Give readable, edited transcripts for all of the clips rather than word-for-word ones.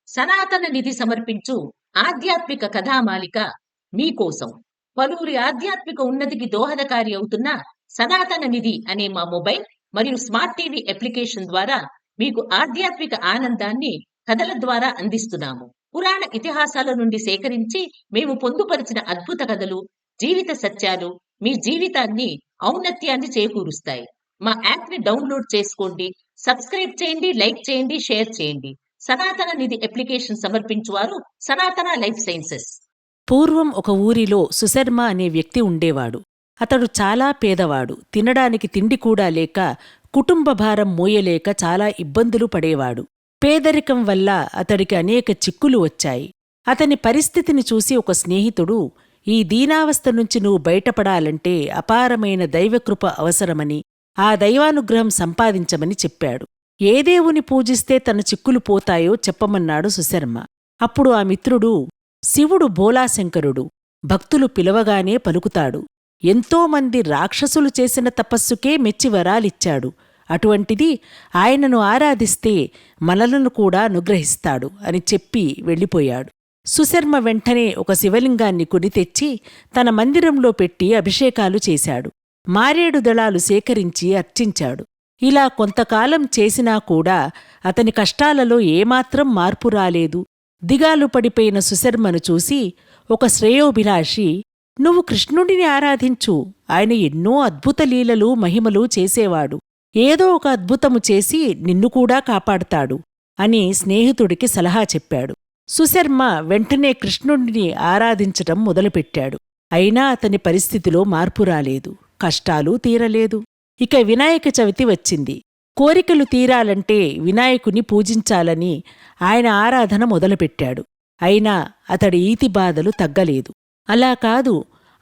సనాతన నిధి సమర్పించు ఆధ్యాత్మిక కథామాలిక మీకోసం. పలువురి ఆధ్యాత్మిక ఉన్నతికి దోహదకారి అవుతున్న సనాతన నిధి అనే మా మొబైల్ మరియు స్మార్ట్ టీవీ అప్లికేషన్ ద్వారా మీకు ఆధ్యాత్మిక ఆనందాన్ని కథల ద్వారా అందిస్తున్నాము. పురాణ ఇతిహాసాల నుండి సేకరించి మేము పొందుపరిచిన అద్భుత కథలు, జీవిత సత్యాలు మీ జీవితాన్ని ఔన్నత్యాన్ని చేకూరుస్తాయి. మా యాప్ ని డౌన్లోడ్ చేసుకోండి, సబ్స్క్రైబ్ చేయండి, లైక్ చేయండి, షేర్ చేయండి. సనాతన నిధి అప్లికేషన్ సమర్పించువారు సనాతన లైఫ్ సైన్సెస్. పూర్వం ఒక ఊరిలో సుశర్మ అనే వ్యక్తి ఉండేవాడు. అతడు చాలా పేదవాడు. తినడానికి తిండి కూడా లేక, కుటుంబ భారం మోయలేక చాలా ఇబ్బందులు పడేవాడు. పేదరికం వల్ల అతడికి అనేక చిక్కులు వచ్చాయి. అతని పరిస్థితిని చూసి ఒక స్నేహితుడు, ఈ దీనావస్థ నుంచి నువ్వు బయటపడాలంటే అపారమైన దైవకృప అవసరమని, ఆ దైవానుగ్రహం సంపాదించమని చెప్పాడు. ఏ దేవుని పూజిస్తే తన చిక్కులు పోతాయో చెప్పమన్నాడు సుశర్మ. అప్పుడు ఆ మిత్రుడు, శివుడు బోలాశంకరుడు, భక్తులు పిలవగానే పలుకుతాడు. ఎంతోమంది రాక్షసులు చేసిన తపస్సుకే మెచ్చి వరాలిచ్చాడు. అటువంటిది ఆయనను ఆరాధిస్తే మనలను కూడా అనుగ్రహిస్తాడు అని చెప్పి వెళ్ళిపోయాడు. సుశర్మ వెంటనే ఒక శివలింగాన్ని కొనితెచ్చి తన మందిరంలో పెట్టి అభిషేకాలు చేశాడు. మారేడు దళాలు సేకరించి అర్చించాడు. ఇలా కొంతకాలం చేసినా కూడా అతని కష్టాలలో ఏమాత్రం మార్పు రాలేదు. దిగాలు పడిపోయిన సుశర్మను చూసి ఒక శ్రేయోభిలాషి, నువ్వు కృష్ణుడిని ఆరాధించు, ఆయన ఎన్నో అద్భుత లీలలు మహిమలు చేసేవాడు, ఏదో ఒక అద్భుతము చేసి నిన్ను కూడా కాపాడుతాడు అని స్నేహితుడికి సలహా చెప్పాడు. సుశర్మ వెంటనే కృష్ణుడిని ఆరాధించటం మొదలుపెట్టాడు. అయినా అతని పరిస్థితిలో మార్పు రాలేదు, కష్టాలు తీరలేదు. ఇక వినాయక చవితి వచ్చింది. కోరికలు తీరాలంటే వినాయకుని పూజించాలని ఆయన ఆరాధన మొదలుపెట్టాడు. అయినా అతడి ఈతి బాధలు తగ్గలేదు. అలా కాదు,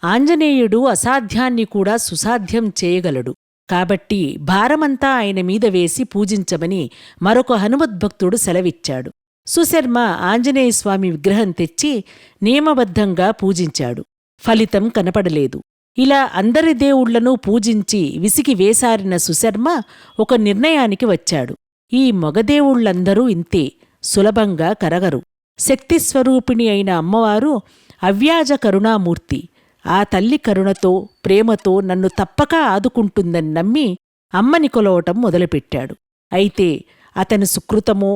ఆంజనేయుడు అసాధ్యాన్ని కూడా సుసాధ్యం చేయగలడు. కాబట్టి భారమంతా ఆయన మీద వేసి పూజించమని మరొక హనుమద్భక్తుడు సెలవిచ్చాడు. సుశర్మ ఆంజనేయస్వామి విగ్రహం తెచ్చి నియమబద్ధంగా పూజించాడు. ఫలితం కనపడలేదు. ఇలా అందరి దేవుళ్లను పూజించి విసిగి వేసారిన సుశర్మ ఒక నిర్ణయానికి వచ్చాడు. ఈ మగదేవుళ్లందరూ ఇంతే, సులభంగా కరగరు. శక్తిస్వరూపిణి అయిన అమ్మవారు అవ్యాజ కరుణామూర్తి. ఆ తల్లి కరుణతో, ప్రేమతో నన్ను తప్పక ఆదుకుంటుందని నమ్మి అమ్మని కొలవటం మొదలుపెట్టాడు. అయితే అతని సుకృతమో,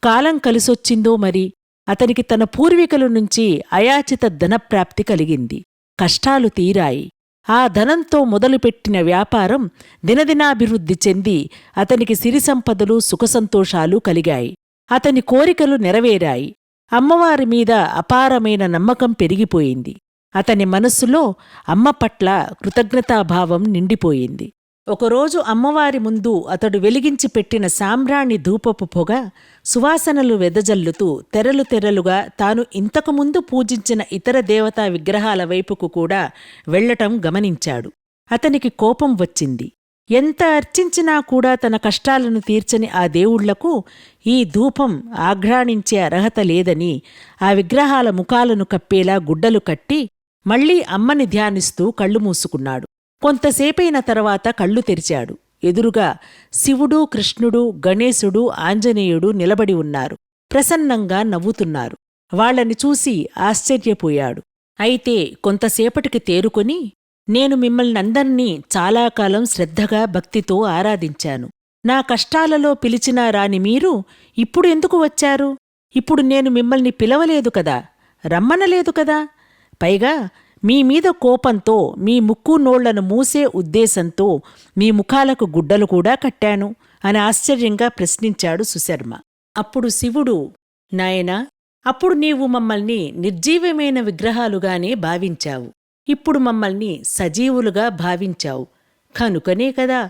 కాలం కలిసొచ్చిందో మరి, అతనికి తన పూర్వీకుల నుంచి అయాచిత ధనప్రాప్తి కలిగింది. కష్టాలు తీరాయి. ఆ ధనంతో మొదలుపెట్టిన వ్యాపారం దినదినాభివృద్ధి చెంది అతనికి సిరి సంపదలు, సుఖసంతోషాలు కలిగాయి. అతని కోరికలు నెరవేరాయి. అమ్మవారి మీద అపారమైన నమ్మకం పెరిగిపోయింది. అతని మనస్సులో అమ్మ పట్ల కృతజ్ఞతాభావం నిండిపోయింది. ఒకరోజు అమ్మవారి ముందు అతడు వెలిగించి పెట్టిన సాంబ్రాణి ధూపపు పొగ సువాసనలు వెదజల్లుతూ తెరలు తెరలుగా తాను ఇంతకుముందు పూజించిన ఇతర దేవతా విగ్రహాల వైపుకు కూడా వెళ్లటం గమనించాడు. అతనికి కోపం వచ్చింది. ఎంత అర్చించినా కూడా తన కష్టాలను తీర్చని ఆ దేవుళ్లకు ఈ ధూపం ఆఘ్రాణించే అర్హత లేదని ఆ విగ్రహాల ముఖాలను కప్పేలా గుడ్డలు కట్టి మళ్లీ అమ్మని ధ్యానిస్తూ కళ్ళు మూసుకున్నాడు. కొంతసేపైన తర్వాత కళ్ళు తెరిచాడు. ఎదురుగా శివుడు, కృష్ణుడు, గణేశుడు, ఆంజనేయుడు నిలబడి ఉన్నారు. ప్రసన్నంగా నవ్వుతున్నారు. వాళ్లని చూసి ఆశ్చర్యపోయాడు. అయితే కొంతసేపటికి తేరుకొని, నేను మిమ్మల్నందర్నీ చాలా కాలం శ్రద్ధగా భక్తితో ఆరాధించాను. నా కష్టాలలో పిలిచినా రాని మీరు ఇప్పుడు ఎందుకు వచ్చారు? ఇప్పుడు నేను మిమ్మల్ని పిలవలేదు కదా, రమ్మనలేదు కదా. పైగా మీమీద కోపంతో మీ ముక్కు నోళ్లను మూసే ఉద్దేశంతో మీ ముఖాలకు గుడ్డలు కూడా కట్టాను అని ఆశ్చర్యంగా ప్రశ్నించాడు సుశర్మ. అప్పుడు శివుడు, నాయనా, అప్పుడు నీవు మమ్మల్ని నిర్జీవమైన విగ్రహాలుగానే భావించావు. ఇప్పుడు మమ్మల్ని సజీవులుగా భావించావు. కనుకనే కదా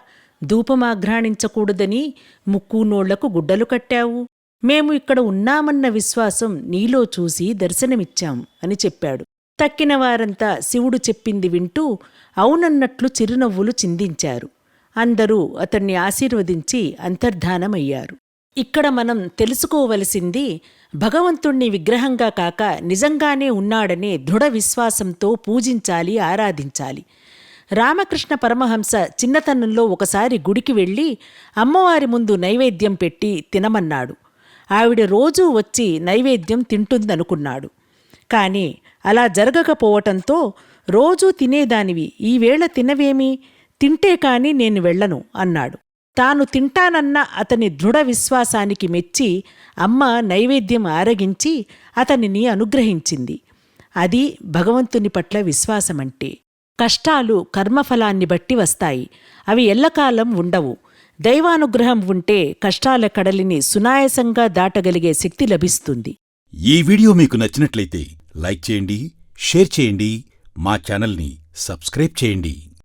ధూపమాఘ్రాణించకూడదని ముక్కు నోళ్లకు గుడ్డలు కట్టావు. మేము ఇక్కడ ఉన్నామన్న విశ్వాసం నీలో చూసి దర్శనమిచ్చాం అని చెప్పాడు. తక్కిన వారంతా శివుడు చెప్పింది వింటూ అవునన్నట్లు చిరునవ్వులు చిందించారు. అందరూ అతన్ని ఆశీర్వదించి అంతర్ధానమయ్యారు. ఇక్కడ మనం తెలుసుకోవలసింది, భగవంతుణ్ణి విగ్రహంగా కాక నిజంగానే ఉన్నాడనే దృఢ విశ్వాసంతో పూజించాలి, ఆరాధించాలి. రామకృష్ణ పరమహంస చిన్నతనంలో ఒకసారి గుడికి వెళ్ళి అమ్మవారి ముందు నైవేద్యం పెట్టి తినమన్నాడు. ఆవిడ రోజూ వచ్చి నైవేద్యం తింటుందనుకున్నాడు. కాని అలా జరగకపోవటంతో రోజూ తినేదానివి ఈవేళ తినవేమి, తింటే కాని నేను వెళ్ళను అన్నాడు. తాను తింటానన్న అతని దృఢ విశ్వాసానికి మెచ్చి అమ్మ నైవేద్యం ఆరగించి అతనిని అనుగ్రహించింది. అది భగవంతుని పట్ల విశ్వాసమంటే. కష్టాలు కర్మఫలాన్ని బట్టి వస్తాయి. అవి ఎల్లకాలం ఉండవు. దైవానుగ్రహం ఉంటే కష్టాల కడలిని సునాయాసంగా దాటగలిగే శక్తి లభిస్తుంది. ఈ వీడియో మీకు నచ్చినట్లయితే లైక్ చేయండి, షేర్ చేయండి, మా ఛానల్ని సబ్స్క్రైబ్ చేయండి.